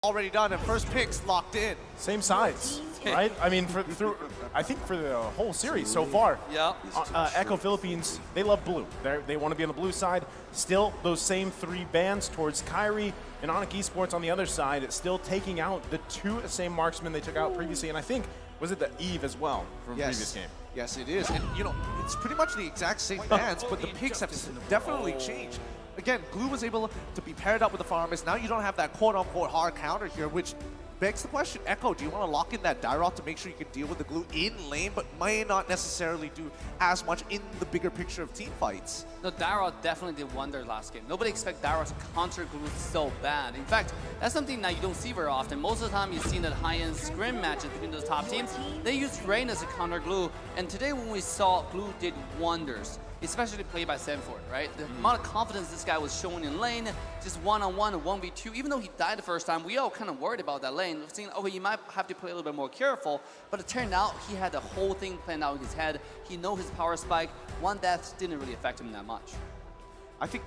already done, and first picks locked in. Same sides, right? I mean, I think for the whole series so far, Echo Philippines, they love blue. They want to be on the blue side. Still, those same 3 bans towards Kyrie and Onic Esports on the other side, it's still taking out the 2 same marksmen they took out previously, and I think, was it the Eve as well from previous game? Yes, it is. And, you know, it's pretty much the exact same bans, but the picks have definitely changed. Again, Glue was able to be paired up with the Farmers. Now you don't have that quote-unquote hard counter here, which begs the question, Echo, do you want to lock in that Dairoth to make sure you can deal with the Glue in lane, but may not necessarily do as much in the bigger picture of team fights? No, Dairoth definitely did wonders last game. Nobody expects Dairoth to counter Glue so bad. In fact, that's something that you don't see very often. Most of the time, you've seen that high-end scrim matches between those top teams. They use Rain as a counter Glue, and today when we saw Glue did wonders, especially played by Sanford, right? The amount of confidence this guy was showing in lane, just one-on-one, 1v2, even though he died the first time, we all kind of worried about that lane, thinking, okay, you might have to play a little bit more careful, but it turned out he had the whole thing planned out in his head. He knows his power spike. One death didn't really affect him that much. I think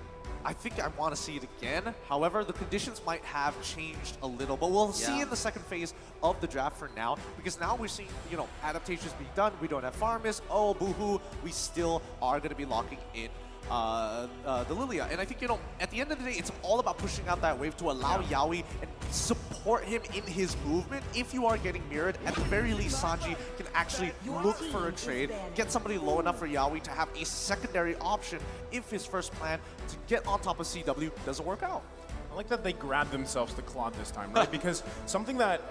I want to see it again. However, the conditions might have changed a little, but we'll see in the second phase of the draft for now, because now we're seeing, you know, adaptations being done. We don't have Farmis. Oh, boo-hoo. We still are going to be locking in the Lilia. And I think, you know, at the end of the day, it's all about pushing out that wave to allow Yaoi and support him in his movement. If you are getting mirrored, at the very least, Sanji can actually look for a trade, get somebody low enough for Yaoi to have a secondary option if his first plan to get on top of CW doesn't work out. I like that they grabbed themselves the Claude this time, right? Because something that,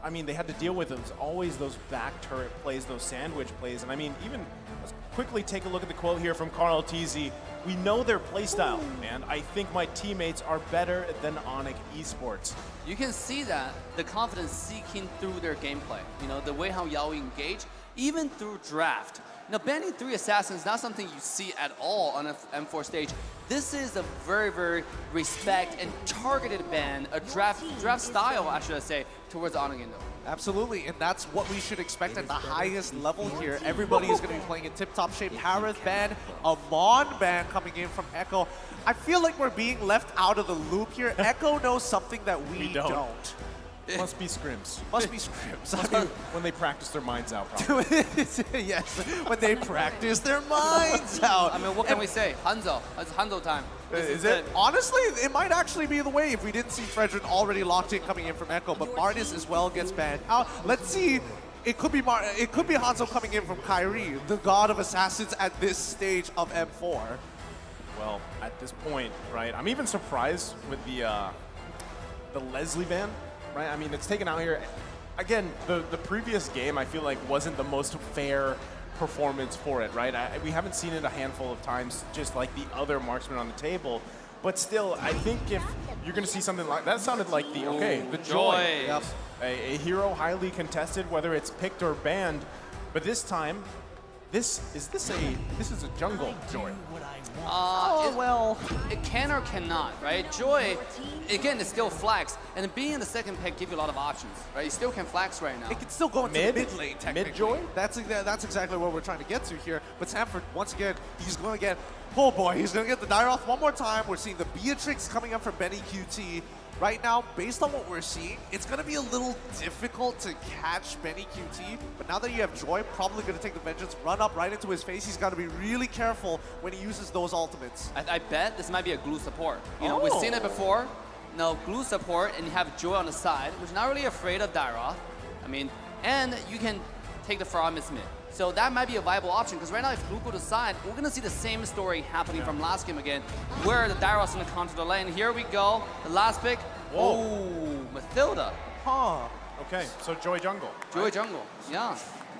I mean, they had to deal with was always those back turret plays, those sandwich plays. And I mean, even let's quickly take a look at the quote here from Carl TZ. We know their playstyle, and I think my teammates are better than Onic Esports. You can see that, the confidence seeking through their gameplay. You know, the way how Yaoi engage, even through draft. Now, banning 3 assassins is not something you see at all on an M4 stage. This is a very, very respect and targeted ban, a draft style, I should say, towards Onic Indo. Absolutely, and that's what we should expect at the highest level here. Everybody is going to be playing in tip-top shape. Harith ban, Amon ban coming in from Echo. I feel like we're being left out of the loop here. Echo knows something that we don't. Must be scrims. Must be scrims. Must be when they practice their minds out, probably. Yes, when they practice their minds out. I mean, what can we say? Hanzo. It's Hanzo time. Is it? Honestly, it might actually be the way if we didn't see Frederick already locked in coming in from Echo, but Martis as well gets banned out. Let's see. It could be Hanzo coming in from Kyrie, the god of assassins at this stage of M4. Well, at this point, right, I'm even surprised with the Leslie ban. Right? I mean, it's taken out here. Again, the previous game, I feel like, wasn't the most fair performance for it, right? We haven't seen it a handful of times, just like the other marksmen on the table. But still, I think if you're going to see something like that, sounded like the Joy. Yep. A hero highly contested, whether it's picked or banned. But this time, this is a jungle Joy. Well, it can or cannot, right? Joy, again, it's still flags, and being in the second pick gives you a lot of options, right? You still can flags right now. It can still go into mid lane, technically. Mid Joy? That's exactly what we're trying to get to here. But Sanford, once again, he's going to get, oh boy, he's going to get the Dairoth one more time. We're seeing the Beatrix coming up from Benny QT. Right now, based on what we're seeing, it's going to be a little difficult to catch Benny QT, but now that you have Joy, probably going to take the Vengeance, run up right into his face. He's got to be really careful when he uses those ultimates. I bet this might be a Glue support. You know, we've seen it before. No, Glue support, and you have Joy on the side, which is not really afraid of Dairoth. I mean, and you can take the Farmis mid. So that might be a viable option, because right now if Glue go to side, we're going to see the same story happening from last game again, where the Dairoth's going to counter the lane. Here we go, the last pick. Whoa. Oh, Mathilda. Huh. Okay, so Joy jungle. Joy jungle, yeah.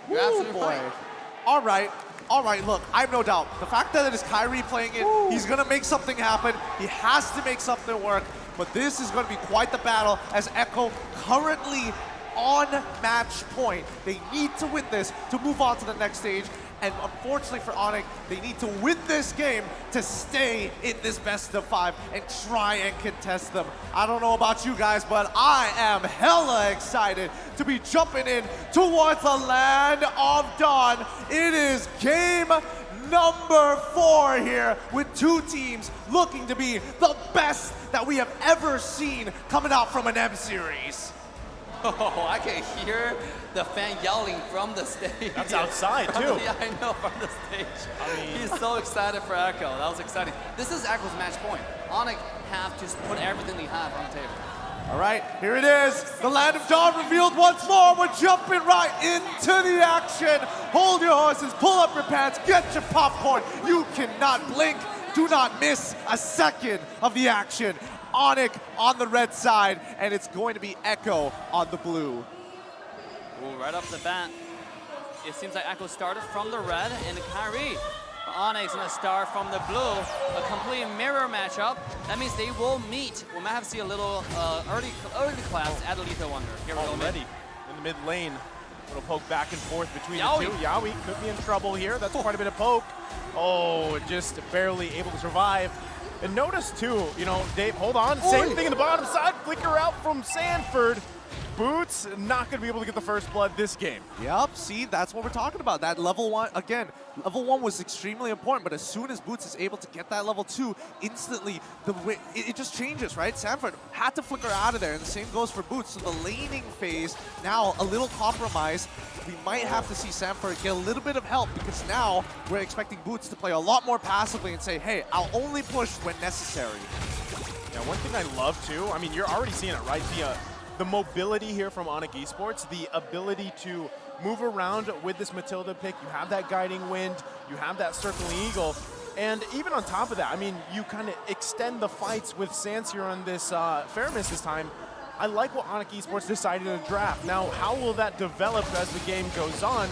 You're absolutely right. All right, look, I have no doubt. The fact that it is Kyrie playing it, he's going to make something happen. He has to make something work, but this is going to be quite the battle as Echo currently on match point. They need to win this to move on to the next stage. And unfortunately for Onic, they need to win this game to stay in this best of 5 and try and contest them. I don't know about you guys, but I am hella excited to be jumping in towards the land of dawn. It is game number 4 here with 2 teams looking to be the best that we have ever seen coming out from an M series. Oh, I can hear the fan yelling from the stage. That's outside, too. Yeah, I know, from the stage. I mean, he's so excited for Echo. That was exciting. This is Echo's match point. Onic have to put everything they have on the table. All right, here it is. The Land of Dawn revealed once more. We're jumping right into the action. Hold your horses, pull up your pants, get your popcorn. You cannot blink. Do not miss a second of the action. Onic on the red side, and it's going to be Echo on the blue. Ooh, right off the bat, it seems like Echo started from the red, and Kyrie. Onic's gonna start from the blue. A complete mirror matchup. That means they will meet. We might have to see a little early claps at Lethal Wonder. Here we go. Already in the mid lane. Little poke back and forth between Yaoi. the two. Yaoi could be in trouble here. That's quite a bit of poke. Oh, just barely able to survive. And notice too, you know, Dave, hold on. Same thing in the bottom side. Flicker out from Sanford. Boots not going to be able to get the first blood this game. Yep, see, that's what we're talking about. That level 1, again, level 1 was extremely important, but as soon as Boots is able to get that level 2, instantly, it just changes, right? Sanford had to flicker out of there, and the same goes for Boots. So the laning phase, now a little compromised. We might have to see Sanford get a little bit of help, because now we're expecting Boots to play a lot more passively and say, hey, I'll only push when necessary. Now, one thing I love too, I mean, you're already seeing it, right? The mobility here from Onic Esports, the ability to move around with this Matilda pick. You have that guiding wind, you have that circling eagle, and even on top of that, I mean, you kind of extend the fights with Sans here on this Fairness this time. I like what Onic Esports decided to draft. Now, how will that develop as the game goes on?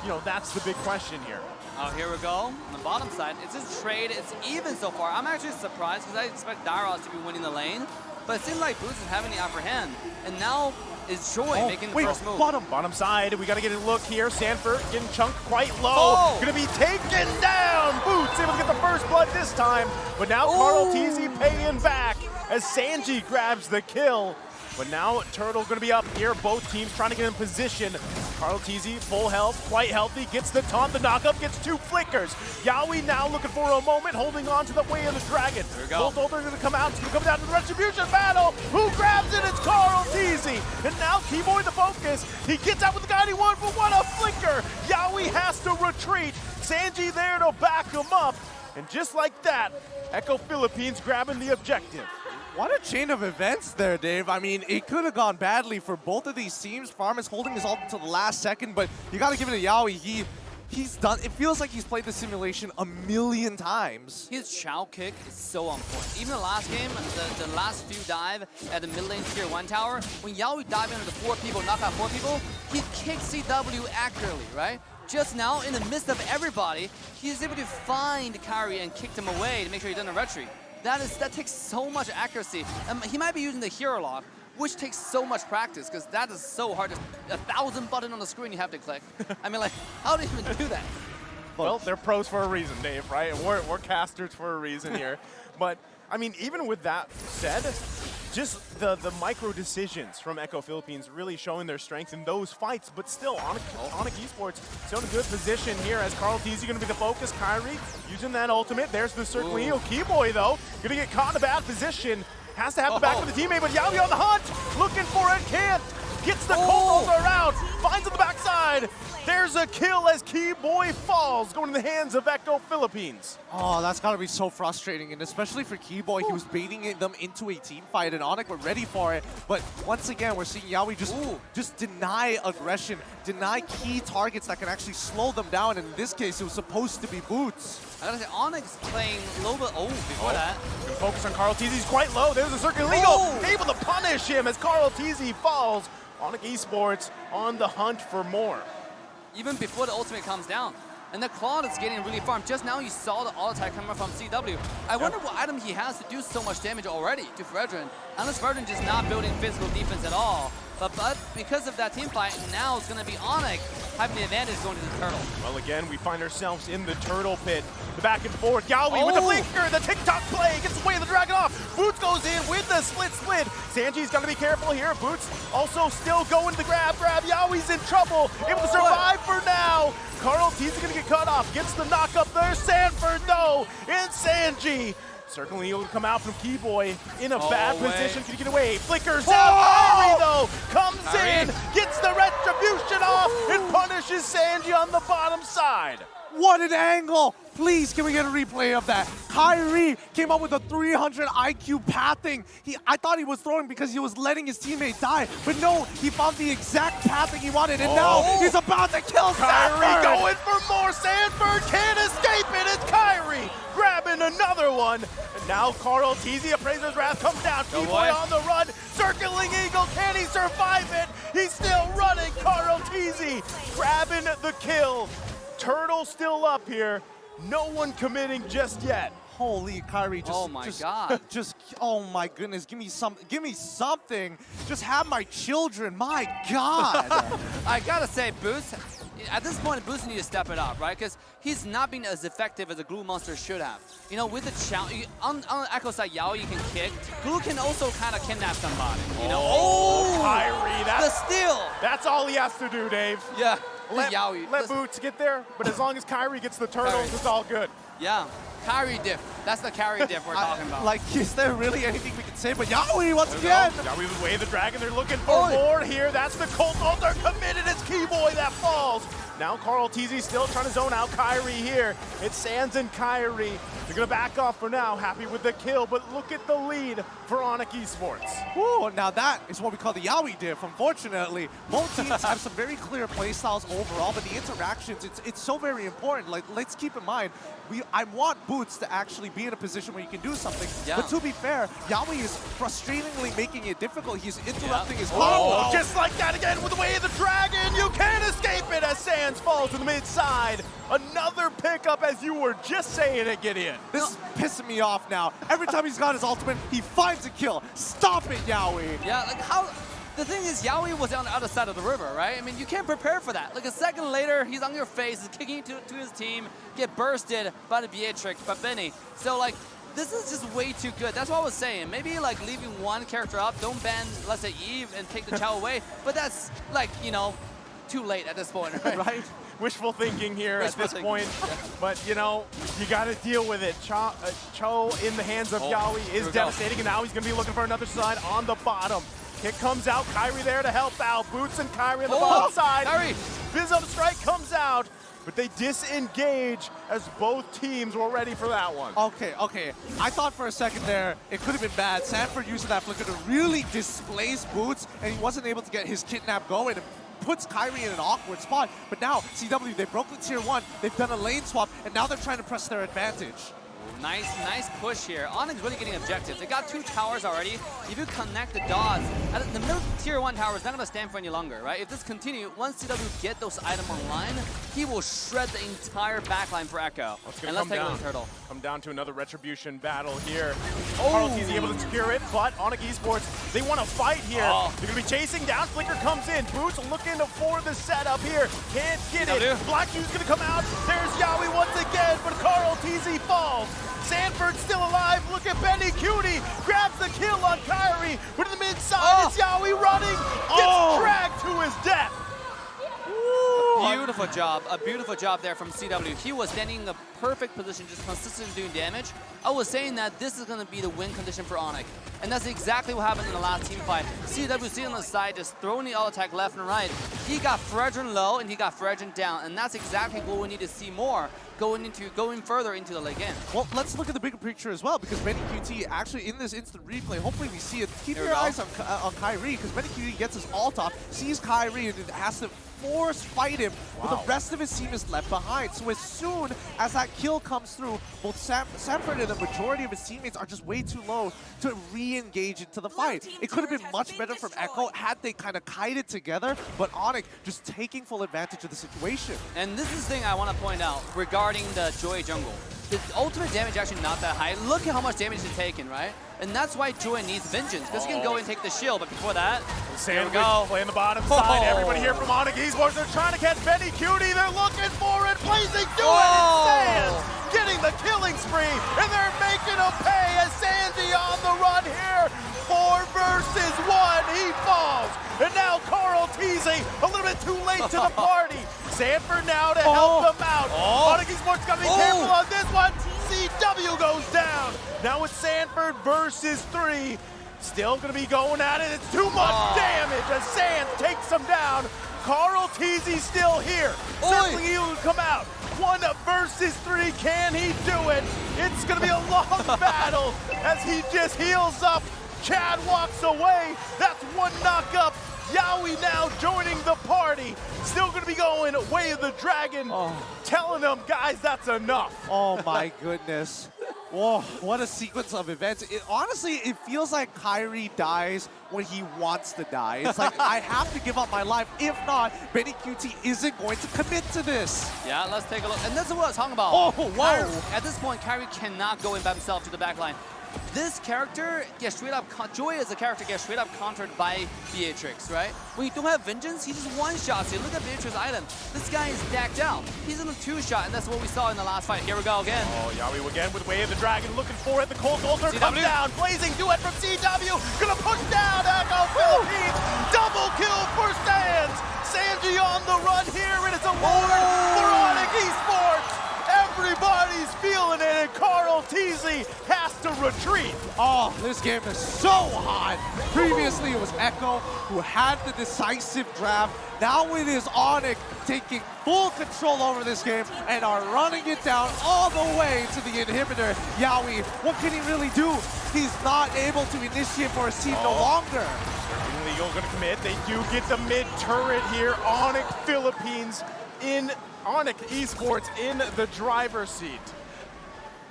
You know, that's the big question here. Oh, here we go. On the bottom side, it's just trade. It's even so far. I'm actually surprised because I expect Dairos to be winning the lane. But it seems like Boots is having the upper hand. And now is Joy making the first move. Bottom side. We got to get a look here. Sanford getting chunked quite low. Going to be taken down. Boots able to get the first blood this time. But now Carl TZ paying back as Sanji grabs the kill. But now Turtle going to be up here. Both teams trying to get in position. Carl TZ, full health, quite healthy, gets the taunt, the knockup, gets 2 flickers. Yaoi now looking for a moment, holding on to the way of the dragon. There we go. Bolt Older going to come out. It's going to come down to the retribution battle. Who grabs it? It's Carl TZ. And now Keyboy the focus. He gets out with the guiding one, but what a flicker. Yaoi has to retreat. Sanji there to back him up. And just like that, Echo Philippines grabbing the objective. What a chain of events there, Dave. I mean, it could have gone badly for both of these teams. Farm is holding his ult until the last second, but you got to give it to Yaoi. He's done. It feels like he's played the simulation a million times. His Chow kick is so on point. Even the last game, the last few dive at the mid lane tier 1 tower, when Yaoi dived into the 4 people, knock out 4 people, he kicked CW accurately, right? Just now, in the midst of everybody, he's able to find Kyrie and kick him away to make sure he doesn't retreat. That takes so much accuracy. He might be using the hero lock, which takes so much practice, because that is so hard. There's 1,000 buttons on the screen you have to click. I mean, like, how do you even do that? Well, they're pros for a reason, Dave, right? And we're casters for a reason here. But, I mean, even with that said, just the micro decisions from Echo Philippines really showing their strength in those fights, but still, Onic Esports still in a good position here as Carl TZ going to be the focus. Kyrie using that ultimate. There's the circling heel. Keyboy, though, going to get caught in a bad position. Has to have the back of the teammate, but Yaoi on the hunt, looking for it, can't. Gets the cold roller out, finds on the backside. There's a kill as Keyboy falls, going in the hands of Echo Philippines. Oh, that's got to be so frustrating, and especially for Keyboy, he was baiting them into a team fight, and Onic were ready for it. But once again, we're seeing Yaoi just deny aggression, deny key targets that can actually slow them down. And in this case, it was supposed to be Boots. I gotta say, Onyx playing a little bit before that. Good focus on Carl TZ. He's quite low. There's a circle eagle, able to punish him as Carl TZ falls. Onic Esports on the hunt for more. Even before the ultimate comes down. And the Claude is getting really farmed. Just now you saw the auto attack coming from CW. I wonder what item he has to do so much damage already to Fredrin. Unless Fredrin just not building physical defense at all. But because of that team fight, now it's going to be Onic having the advantage going to the turtle. Well, again, we find ourselves in the turtle pit. The back and forth. Yawi with the blinker, the TikTok play, gets away the dragon off. Boots goes in with the split. Sanji's got to be careful here. Boots also still going to the grab. Yawi's in trouble. Able to survive for now. Carl T's going to get cut off. Gets the knock up there. Sanford, though, and Sanji. Certainly able to come out from Keyboy in a bad position. Can he get away? Flickers out. Kyrie, though, comes in, gets the retribution off, and punishes Sanji on the bottom side. What an angle! Please, can we get a replay of that? Kyrie came up with a 300 IQ pathing. I thought he was throwing because he was letting his teammate die, but no, he found the exact pathing he wanted, and now he's about to kill Kyrie Sanford! going for more. Sanford can't escape it. It's Kyrie grabbing another one. And now Carl Teasy, Appraiser's Wrath, comes down. Keyboy on the run. Circling Eagle. Can he survive it? He's still running. Carl Teasy grabbing the kill. Turtle still up here. No one committing just yet. Holy Kyrie, just, oh my God. Oh my goodness, give me something. Just have my children, my God. I gotta say, Boost, at this point, Boost needs to step it up, right? Because he's not being as effective as a Glue Monster should have. You know, with the challenge, on Echo side, Yao you can kick. Glue can also kind of kidnap somebody, you know? Kyrie, the steal. That's all he has to do, Dave. Yeah. Let Boots get there, but as long as Kyrie gets the turtles, it's all good. Yeah, Kyrie diff. That's the carry diff we're talking about. Like, is there really anything we can say? But Yaoi once again. Yaoi with Way of the Dragon. They're looking for more here. That's the Colt. Oh, they're committed. It's Keyboy that falls. Now Carl Teasy still trying to zone out Kyrie here. It's Sans and Kyrie. They're going to back off for now. Happy with the kill, but look at the lead for Onic Esports. Ooh, now that is what we call the Yaoi diff. Unfortunately, both teams have some very clear play styles overall, but the interactions, it's so very important. Like, let's keep in mind, I want Boots to actually be in a position where you can do something. Yeah. But to be fair, Yaoi is frustratingly making it difficult. He's interrupting his combo. Just like that again with the Way of the Dragon. You can't escape it as Sans falls to the mid side. Another pickup, as you were just saying it, get in. This is pissing me off now. Every time he's got his ultimate, he finds a kill. Stop it, Yaoi. Yeah, like how... The thing is, Yaoi was on the other side of the river, right? I mean, you can't prepare for that. Like a second later, he's on your face, he's kicking to his team, get bursted by the Beatrix, by Benny. So like, this is just way too good. That's what I was saying. Maybe like leaving one character up, don't ban, let's say Eve, and take the Chow away. But that's like, you know, too late at this point, right? Right? Wishful thinking here at this point. But, you know, you got to deal with it. Cho in the hands of Yaoi is devastating, and now he's going to be looking for another side on the bottom. Kick comes out, Kyrie there to help out. Boots and Kyrie on the bottom side. Kyrie. Biz on the strike comes out, but they disengage as both teams were ready for that one. Okay. I thought for a second there, it could have been bad. Sanford using that flicker to really displace Boots, and he wasn't able to get his kidnap going. It puts Kyrie in an awkward spot. But now, CW, they broke the tier 1, they've done a lane swap, and now they're trying to press their advantage. Nice push here. Onic's really getting objectives. They got 2 towers already. If you connect the dots, the middle tier 1 tower is not going to stand for any longer, right? If this continues, once CW get those items online, he will shred the entire backline for Echo. And let's take a look at Turtle. Come down to another retribution battle here. Carl T's able to secure it, but Onic Esports, they want to fight here. They're going to be chasing down. Flicker comes in. Boots looking for the setup here. Can't get it. Black Shoe's going to come out. There's Yaoi once again, but Carl T's falls. Sanford still alive. Look at Benny Cutie. Grabs the kill on Kyrie. But in the mid side, it's Yaoi running. Gets dragged to his death. A beautiful job there from CW. He was standing in the perfect position, just consistently doing damage. I was saying that this is going to be the win condition for Onic. And that's exactly what happened in the last team fight. CW sitting on the side, just throwing the auto attack left and right. He got Fredrin low and he got Fredrin down. And that's exactly what we need to see more going further into the late game. Well, let's look at the bigger picture as well, because Benny QT actually in this instant replay, hopefully we see it. Keep your eyes on Kyrie, because Benny QT gets his ult off, sees Kyrie, and has to force fight him, but the rest of his team is left behind. So as soon as that kill comes through, both Sanford and the majority of his teammates are just way too low to re-engage into the fight. It could have been much better from Echo had they kind of kited together, but Onic just taking full advantage of the situation. And this is the thing I want to point out regarding the Joy jungle. the ultimate damage actually not that high. Look at how much damage he's taken, right? And that's why Joy needs Vengeance, because he can go and take the shield, but before that, here we go. Playing the bottom side. Everybody here from Onic Esports, they're trying to catch Benny Cutie. They're looking for it. Blazing do it. It's Sands getting the killing spree, and they're making a pay as Sandy on the run here. 4 versus 1. He falls. And now Carl Teasy, a little bit too late to the party. Sanford now to help them out. Onic Esports got to be careful on this one. CW goes down. Now it's Sanford versus 3. Still going to be going at it. It's too much damage as Sands takes him down. Carl Teasy still here. Certainly he will come out. 1 versus 3. Can he do it? It's going to be a long battle as he just heals up. Chad walks away. That's 1 knock-up. Yowie now joining the party. Still going to be going way of the dragon. Telling them, guys, that's enough. Oh my goodness. Whoa, what a sequence of events. Honestly, it feels like Kyrie dies when he wants to die. It's like, I have to give up my life. If not, Benny QT isn't going to commit to this. Yeah, let's take a look. And this is what I was talking about. Oh, whoa. At this point, Kyrie cannot go in by himself to the back line. This character gets straight up, Joy as a character gets straight up countered by Beatrix, right? When you don't have Vengeance, he just one-shots you. Look at Beatrix's item. This guy is decked out. He's in a 2-shot, and that's what we saw in the last fight. Here we go again. Yowie again with Way of the Dragon, looking for it. The Cold Ulcer comes down. Blazing duet from CW. Gonna push down Echo Philippines. Double kill for Sands. Sanji on the run here, and it's a WOLRD for Onic Esports. Everybody's feeling it, and Carl Teasy has to retreat. Oh, this game is so hot. Previously, it was Echo who had the decisive draft. Now it is Onic taking full control over this game and are running it down all the way to the inhibitor. Yowie, what can he really do? He's not able to initiate for a seed no longer. Legal gonna commit. They do get the mid turret here. Onic Philippines in Onic Esports in the driver's seat.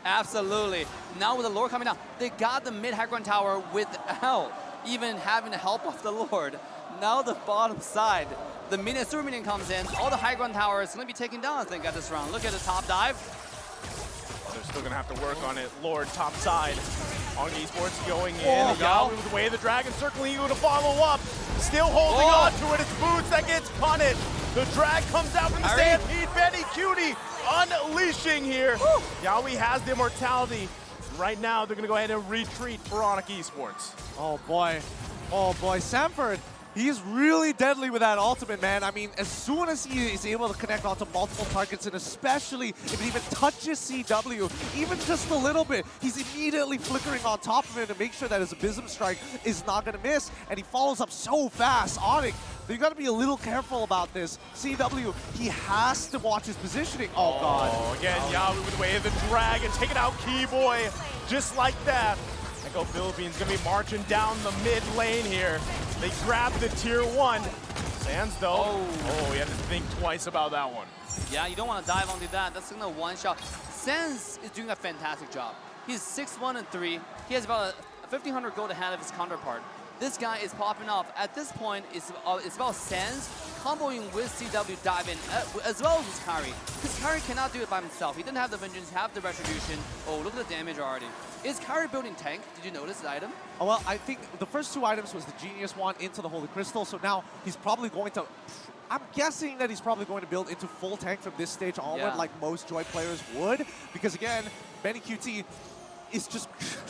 Absolutely. Now with the Lord coming down, they got the mid high ground tower without even having the help of the Lord. Now the bottom side, the super minion comes in, all the high ground tower is going to be taken down, I think, at this round. Look at the top dive. They're still going to have to work on it. Lord, top side. Onic Esports going in. Yowie with the Way of the Dragon, circling you to follow up. Still holding on to it. It's Boots that gets punted. The drag comes out from the stampede. Benny Cutie unleashing here. Yowie has the immortality. Right now, they're going to go ahead and retreat for Onic Esports. Oh boy, Sanford. He's really deadly with that ultimate, man. I mean, as soon as he is able to connect onto multiple targets, and especially if it even touches CW, even just a little bit, he's immediately flickering on top of it to make sure that his Abysm Strike is not going to miss, and he follows up so fast. Onic, you got to be a little careful about this. CW, he has to watch his positioning. Oh, God. Again, Yowie with the Way of the Dragon, taking out Keyboy just like that. Echo Philippines gonna be marching down the mid lane here. They grab the tier 1. Sands though, he had to think twice about that one. Yeah, you don't want to dive onto that. That's gonna one-shot. Sands is doing a fantastic job. He's 6-1-3. He has about a 1,500 gold ahead of his counterpart. This guy is popping off. At this point, it's about Sands comboing with CW diving, as well as Kyrie. Because Kyrie cannot do it by himself. He didn't have the Vengeance, have the Retribution. Oh, look at the damage already. Is Kyrie building tank? Did you notice the item? Oh, well, I think the first 2 items was the Genius one into the Holy Crystal, so now he's probably going to... I'm guessing that he's probably going to build into full tank from this stage onward, like most Joy players would, because again, Benny QT is just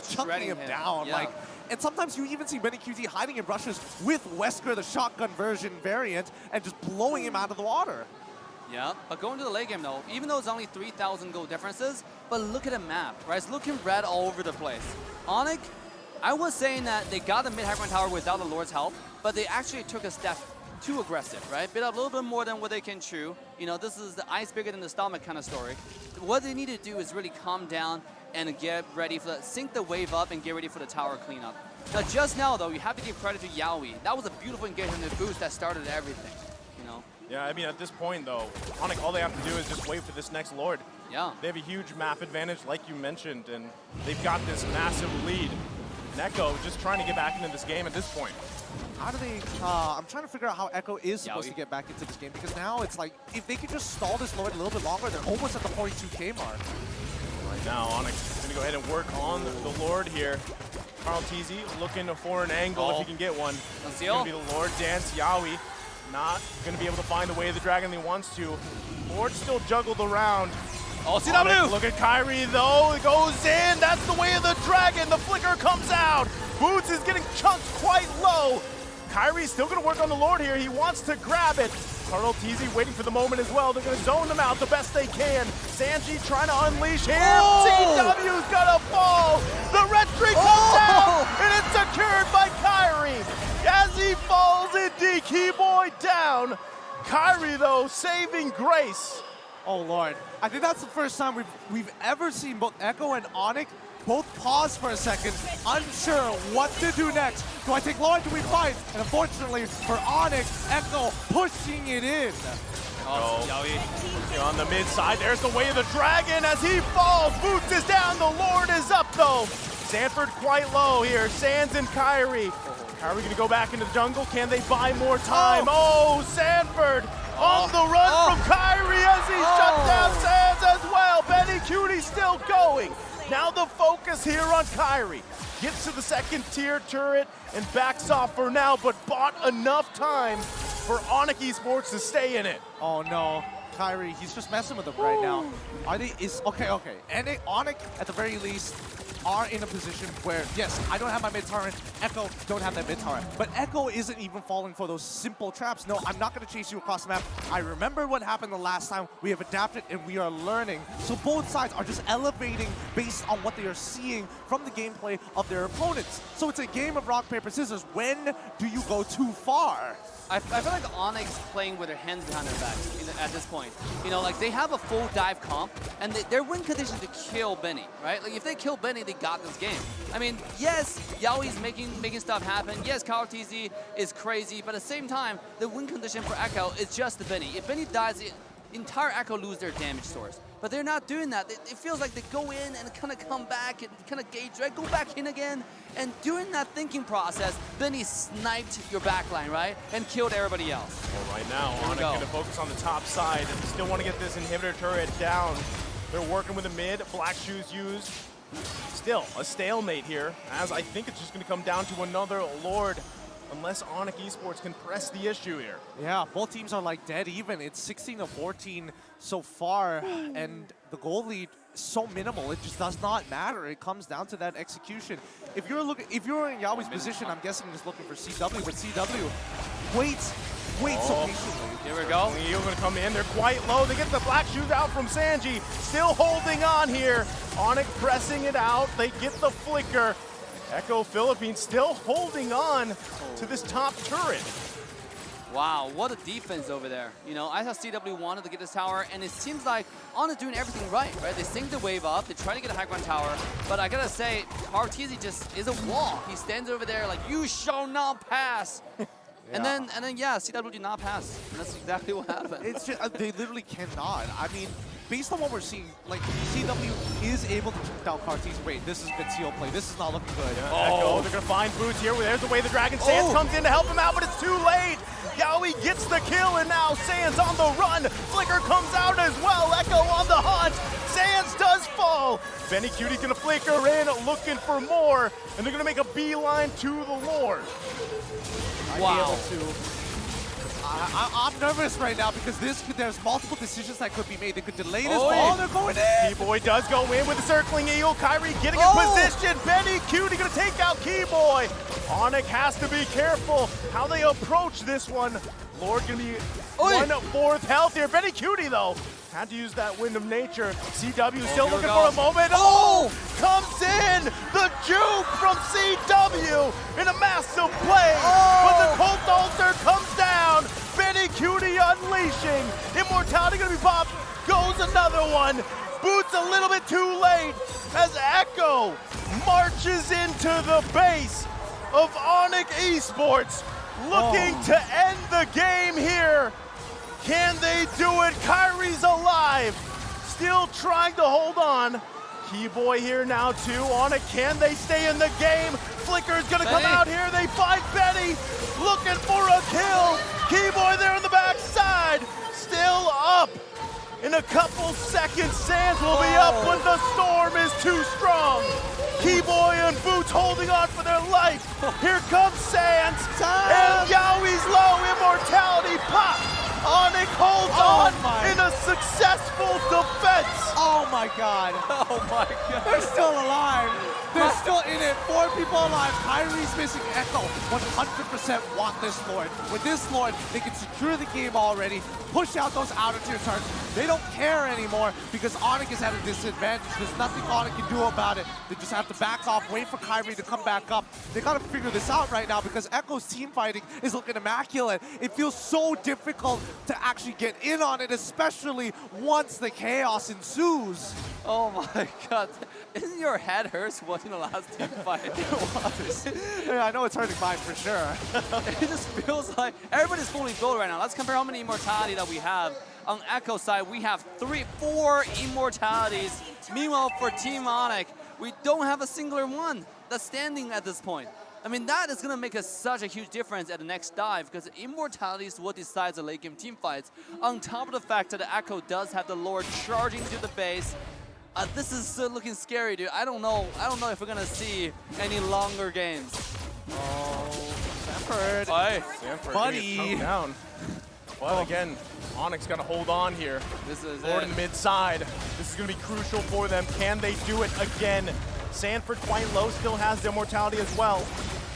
chunking him down. Yeah. And sometimes you even see Benny QT hiding in brushes with Wesker, the shotgun version variant, and just blowing him out of the water. Yeah, but going to the late game though, even though it's only 3,000 gold differences, but look at the map, right? It's looking red all over the place. Onic, I was saying that they got the mid-high ground tower without the Lord's help, but they actually took a step too aggressive, right? Bit a little bit more than what they can chew. You know, this is the ice bigger than the stomach kind of story. What they need to do is really calm down and get ready for sync the wave up and get ready for the tower cleanup. Now, just now though, you have to give credit to Yowie. That was a beautiful engagement and boost that started everything. You know. Yeah, I mean, at this point though, Onic, all they have to do is just wait for this next Lord. Yeah. They have a huge map advantage, like you mentioned, and they've got this massive lead. Echo just trying to get back into this game at this point. How do they... I'm trying to figure out how Echo is supposed to get back into this game, because now it's like, if they could just stall this Lord a little bit longer, they're almost at the 42K mark. Now Onic gonna go ahead and work on the Lord here. Carl TZ looking for an angle if he can get one. It's gonna be the Lord dance. Yawi not gonna be able to find the way of the dragon he wants to. Lord still juggled around. Oh, CW! Look at Kyrie though, it goes in, that's the way of the dragon, the flicker comes out. Boots is getting chunked quite low. Kyrie's still gonna work on the Lord here, he wants to grab it. Carl TZ waiting for the moment as well, they're gonna zone them out the best they can. Sanji trying to unleash here, CW's gonna fall. The red streak comes out, and it's secured by Kyrie. As he falls indeed, Keyboy down. Kyrie though, saving grace. Oh Lord, I think that's the first time we've ever seen both Echo and Onic both pause for a second, unsure what to do next. Do I take Lord, do we fight? And unfortunately for Onic, Echo pushing it in. On the mid side, there's the way of the dragon as he falls. Boots is down, the Lord is up though. Sanford quite low here, Sands and Kyrie. Kyrie gonna go back into the jungle, can they buy more time? Oh, Sanford on the run from Kyrie as he shut down Sands as well. Benny Cutie still going. Now the focus here on Kyrie. Gets to the second tier turret and backs off for now, but bought enough time for Onic Esports to stay in it. Oh no, Kyrie, he's just messing with them right now. Are they, okay. And Onic, at the very least, are in a position where, yes, I don't have my mid-turret, Echo don't have that mid-turret, but Echo isn't even falling for those simple traps. No, I'm not gonna chase you across the map. I remember what happened the last time. We have adapted and we are learning. So both sides are just elevating based on what they are seeing from the gameplay of their opponents. So it's a game of rock, paper, scissors. When do you go too far? I feel like Onyx playing with their hands behind their backs at this point. You know, like they have a full dive comp, and they're win condition to kill Benny, right? Like if they kill Benny, they got this game. I mean, yes, Yaoi's making stuff happen. Yes, Carl TZ is crazy, but at the same time, the win condition for Echo is just the Benny. If Benny dies, the entire Echo lose their damage source. But they're not doing that. It feels like they go in and kind of come back and kind of gauge, right? Go back in again. And during that thinking process, Benny sniped your backline, right? And killed everybody else. Well, right now, Onic gonna focus on the top side. Still want to get this inhibitor turret down. They're working with the mid. Black Shoes used. Still a stalemate here, as I think it's just gonna come down to another Lord, unless Onic Esports can press the issue here. Yeah, both teams are like dead even. It's 16-14 so far, and the goal lead is so minimal. It just does not matter. It comes down to that execution. If you're in Yaoi's position, I'm guessing he's looking for CW, but CW waits so patiently. Here we go. Leo gonna come in. They're quite low. They get the Black Shoes out from Sanji. Still holding on here. Onic pressing it out. They get the flicker. Echo Philippines still holding on to this top turret. Wow, what a defense over there. You know, I thought CW wanted to get this tower, and it seems like Onic doing everything right? They sync the wave up, they try to get a high ground tower, but I gotta say, Arteezy just is a wall. He stands over there like, you shall not pass. And then, yeah, CW did not pass. And that's exactly what happened. It's just, they literally cannot. I mean, based on what we're seeing, like, CW is able to check out Cartesian. Wait, this is Bitsio play. This is not looking good. Echo, they're gonna find Boots here. There's the way the Dragon. Sands comes in to help him out, but it's too late. Yaoi gets the kill, and now Sands on the run. Flicker comes out as well. Echo on the hunt. Sands does fall. Benny Cutie gonna flicker in, looking for more, and they're gonna make a beeline to the Lord. Wow. I'm nervous right now because there's multiple decisions that could be made. They could delay this ball. They're going in. Keyboy does go in with the circling eagle. Kyrie getting in position. Benny Cutie gonna take out Keyboy. Onic has to be careful how they approach this one. Lord gonna be 1/4 health here. Benny Cutie though had to use that wind of nature. CW still looking for a moment. Comes in the juke from CW in a massive play. But the Colt Altar comes down. Benny Cutie unleashing. Immortality gonna be popped. Goes another one. Boots a little bit too late as Echo marches into the base of Onic Esports, looking to end the game here. Can they do it? Kyrie's alive, still trying to hold on. Keyboy here now too. Onic, can they stay in the game? Flicker's gonna come out here. They find Benny, looking for a kill. Keyboy there on the backside, still up. In a couple seconds, Sands will be up, but the storm is too strong. Keyboy and Boots holding on for their life. Here comes Sands, and Yowi's low immortality pop. Onic holds on in a successful defense. Oh my god. Oh my god. They're still alive. They're still in it. 4 people alive. Kyrie's missing Echo. 100% want this Lord. With this Lord, they can secure the game already, push out those outer tier targets. They don't care anymore because Onic is at a disadvantage. There's nothing Onic can do about it. They just have to back off, wait for Kyrie to come back up. They got to figure this out right now because Echo's team fighting is looking immaculate. It feels so difficult to actually get in on it, especially once the chaos ensues. Oh my god. Isn't your head hurts watching the last team fight? Yeah, I know it's hurting mine for sure. It just feels like everybody's fully gold right now. Let's compare how many immortality that we have. On Echo side, we have 4 immortalities. Meanwhile, for Team Onic, we don't have a singular one that's standing at this point. I mean, that is going to make such a huge difference at the next dive because immortality is what decides the late game team fights. On top of the fact that the Echo does have the Lord charging to the base, this is looking scary, dude. I don't know if we're going to see any longer games. Oh, Sanford. Hey. Sanford Buddy. getting down. But again, Onic's got to hold on here. This is Lord it. in the mid side. This is going to be crucial for them. Can they do it again? Sanford quite low, still has the immortality as well.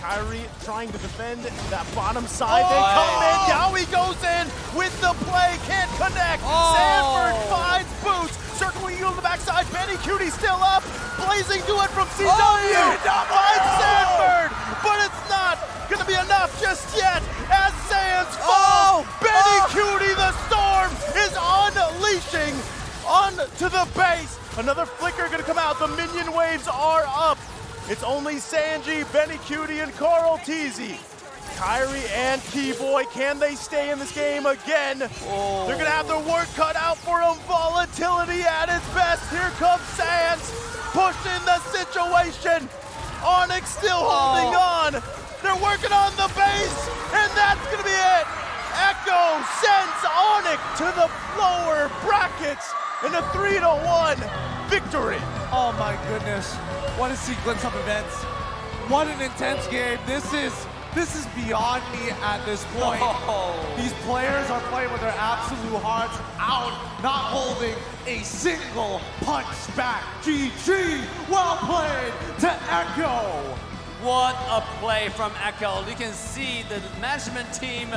Kyrie trying to defend that bottom side. They come in. Yowie goes in with the play. Can't connect. Sanford finds Boots. Circling you on the backside. Benny Cutie still up. Blazing to it from CW. Finds Sanford. But it's not going to be enough just yet as Sands falls. Benny Cutie, the storm, is unleashing onto the base. Another flicker going to come out. The minion waves are up. It's only Sanji, Benny Cutie, and Carl Teasy. Kyrie and Keyboy, can they stay in this game again? They're going to have their work cut out for them. Volatility at its best. Here comes Sands, pushing the situation. Onic still holding on. They're working on the base, and that's going to be it. Echo sends Onic to the lower brackets in a 3-1 victory. Oh my goodness. What a sequence of events. What an intense game. This is beyond me at this point. These players are playing with their absolute hearts out, not holding a single punch back. GG, well played to Echo. What a play from Echo. You can see the management team